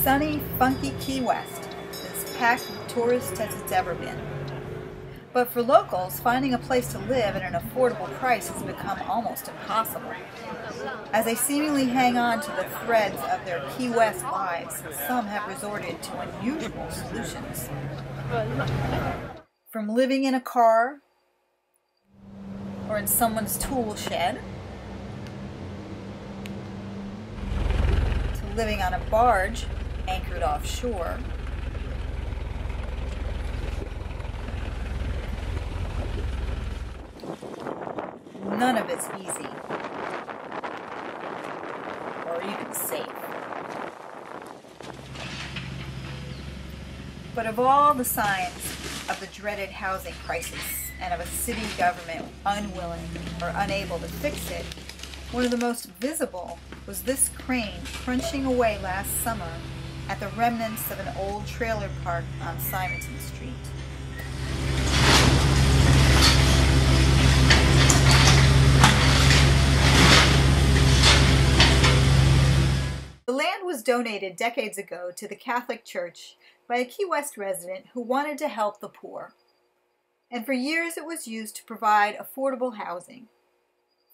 sunny, funky Key West, as packed with tourists as it's ever been. But for locals, finding a place to live at an affordable price has become almost impossible. As they seemingly hang on to the threads of their Key West lives, some have resorted to unusual solutions. From living in a car or in someone's tool shed, to living on a barge anchored offshore, none of it's easy or even safe. But of all the signs of the dreaded housing crisis and of a city government unwilling or unable to fix it, one of the most visible was this crane crunching away last summer at the remnants of an old trailer park on Simonton Street. The land was donated decades ago to the Catholic Church by a Key West resident who wanted to help the poor. And for years it was used to provide affordable housing.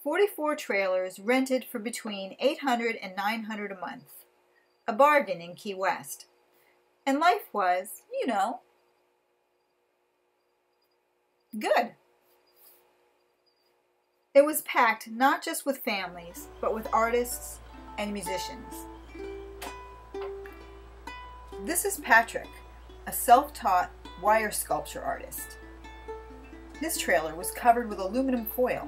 44 trailers rented for between $800 and $900 a month. A bargain in Key West. And life was, you know, good. It was packed not just with families, but with artists and musicians. This is Patrick, a self-taught wire sculpture artist. His trailer was covered with aluminum foil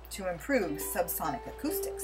to improve subsonic acoustics.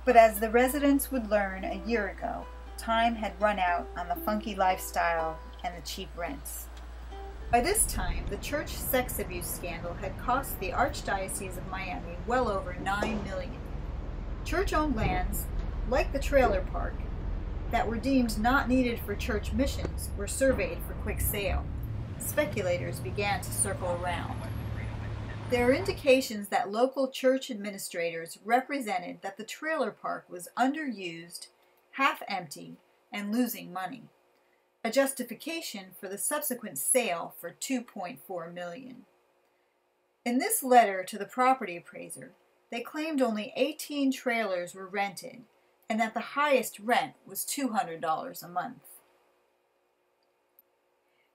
But as the residents would learn a year ago, time had run out on the funky lifestyle and the cheap rents. By this time, the church sex abuse scandal had cost the Archdiocese of Miami well over $9 million. Church-owned lands, like the trailer park, that were deemed not needed for church missions were surveyed for quick sale. Speculators began to circle around. There are indications that local church administrators represented that the trailer park was underused, half empty, and losing money, a justification for the subsequent sale for $2.4 million. In this letter to the property appraiser, they claimed only 18 trailers were rented and that the highest rent was $200 a month.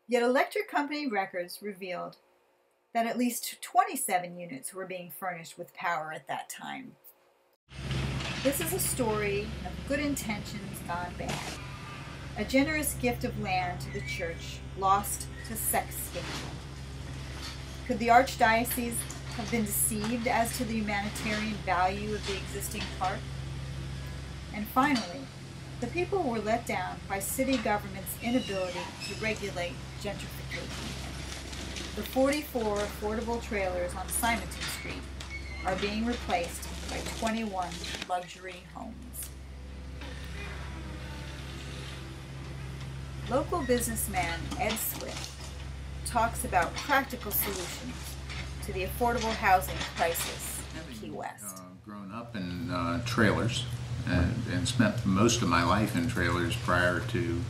Yet electric company records revealed that at least 27 units were being furnished with power at that time. This is a story of good intentions gone bad. A generous gift of land to the church lost to sex scandal. Could the Archdiocese have been deceived as to the humanitarian value of the existing park? And finally, the people were let down by city government's inability to regulate gentrification. The 44 affordable trailers on Simonton Street are being replaced by 21 luxury homes. Local businessman Ed Swift talks about practical solutions to the affordable housing crisis in Key West. Grown up in trailers and spent most of my life in trailers prior to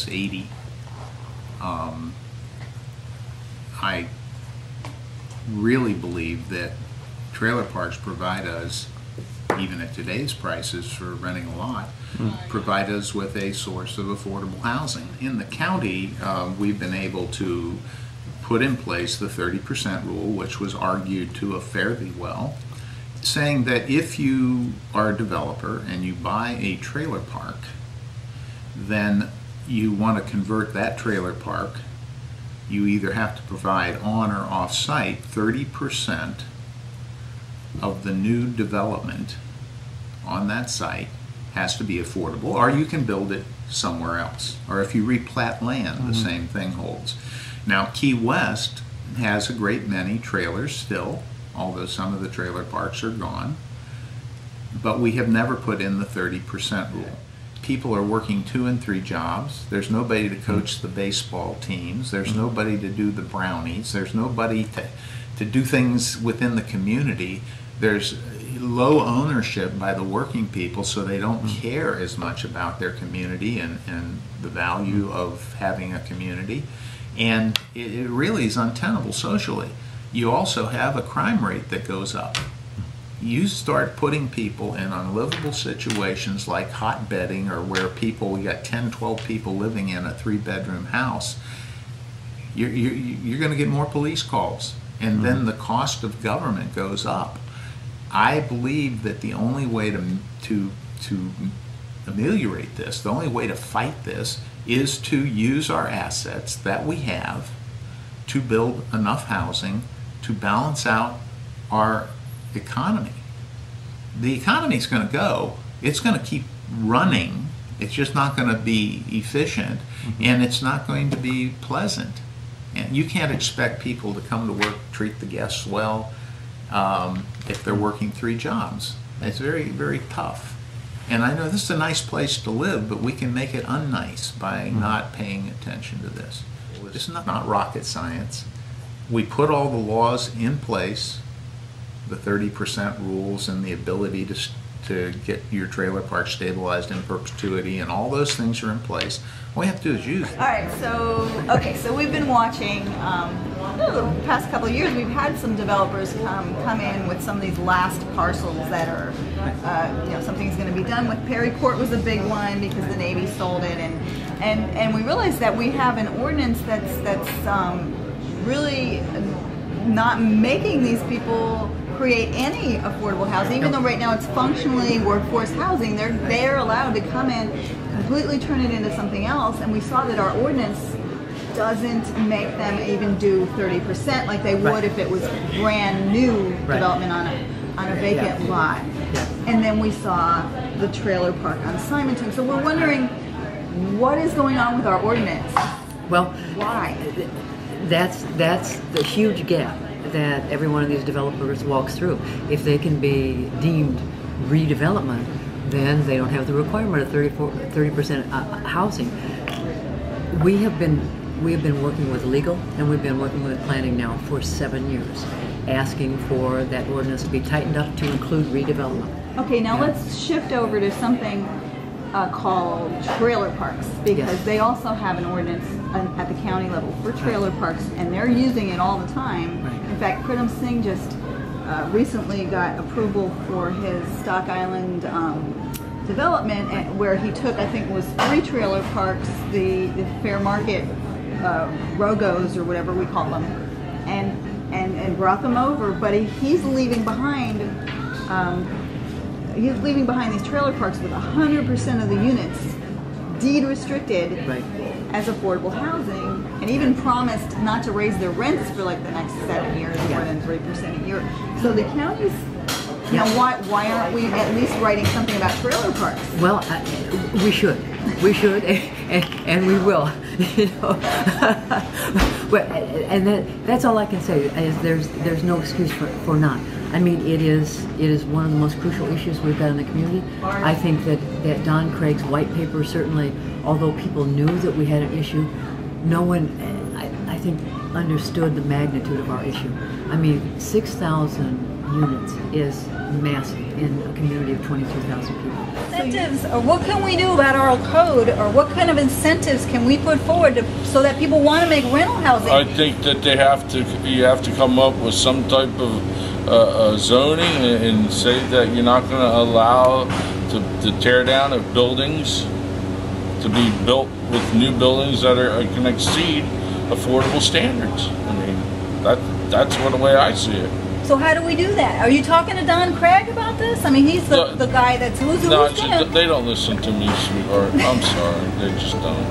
80. I really believe that trailer parks provide us, even at today's prices for renting a lot, provide us with a source of affordable housing. In the county, we've been able to put in place the 30% rule, which was argued to a fairly well, saying that if you are a developer and you buy a trailer park, then you want to convert that trailer park, you either have to provide on or off-site 30% of the new development on that site has to be affordable, or you can build it somewhere else. Or if you replat land, the same thing holds. Now, Key West has a great many trailers still, although some of the trailer parks are gone, but we have never put in the 30% rule. People are working 2 and 3 jobs. There's nobody to coach the baseball teams. There's nobody to do the brownies. There's nobody to do things within the community. There's low ownership by the working people, so they don't care as much about their community and the value of having a community. And it really is untenable socially. You also have a crime rate that goes up. You start putting people in unlivable situations like hot bedding, or where we got 10, 12 people living in a 3-bedroom house, you're going to get more police calls, and then the cost of government goes up. I believe that the only way to ameliorate this, the only way to fight this, is to use our assets that we have to build enough housing to balance out our economy. The economy is going to go. It's going to keep running. It's just not going to be efficient, and it's not going to be pleasant. And you can't expect people to come to work, treat the guests well, if they're working 3 jobs. It's very, very tough. And I know this is a nice place to live, but we can make it unnice by not paying attention to this. This is not rocket science. We put all the laws in place, the 30% rules and the ability to get your trailer park stabilized in perpetuity, and all those things are in place. All we have to do is use them. All right, so we've been watching, the past couple of years, we've had some developers come in with some of these last parcels that are, something's going to be done with. Perry Court was a big one because the Navy sold it, and we realized that we have an ordinance that's really not making these people create any affordable housing, even though right now it's functionally workforce housing. They're allowed to come in, completely turn it into something else, and we saw that our ordinance doesn't make them even do 30% like they would if it was brand new development on a vacant lot. And then we saw the trailer park on Simonton. So we're wondering, what is going on with our ordinance? Well, why? That's the huge gap that every one of these developers walks through. If they can be deemed redevelopment, then they don't have the requirement of 30% housing. We have been working with legal, and we've been working with planning now for 7 years, asking for that ordinance to be tightened up to include redevelopment. Okay, now let's shift over to something called trailer parks, because they also have an ordinance at the county level for trailer parks, and they're using it all the time. In fact, Pritam Singh just recently got approval for his Stock Island development, where he took, I think it was 3 trailer parks, the fair market Rogos or whatever we call them, and brought them over. But he's leaving behind. He's leaving behind these trailer parks with 100% of the units deed restricted as affordable housing, and even promised not to raise their rents for like the next 7 years more than 3% a year. So the counties, why aren't we at least writing something about trailer parks? Well, we should. We should, and we will. You know, well, and that's all I can say. Is there's no excuse for not. I mean, it is one of the most crucial issues we've got in the community. I think that Don Craig's white paper certainly, although people knew that we had an issue, no one, I think, understood the magnitude of our issue. I mean, 6,000 units is massive in a community of 22,000 people. Incentives, or what can we do about our code, or what kind of incentives can we put forward so that people want to make rental housing? I think that you have to come up with some type of zoning and say that you're not going to allow to tear down of buildings to be built with new buildings that can exceed affordable standards. I mean, that's the way I see it. So how do we do that? Are you talking to Don Craig about this? I mean, he's the guy that's who's they don't listen to me, sweetheart. I'm sorry, they just don't.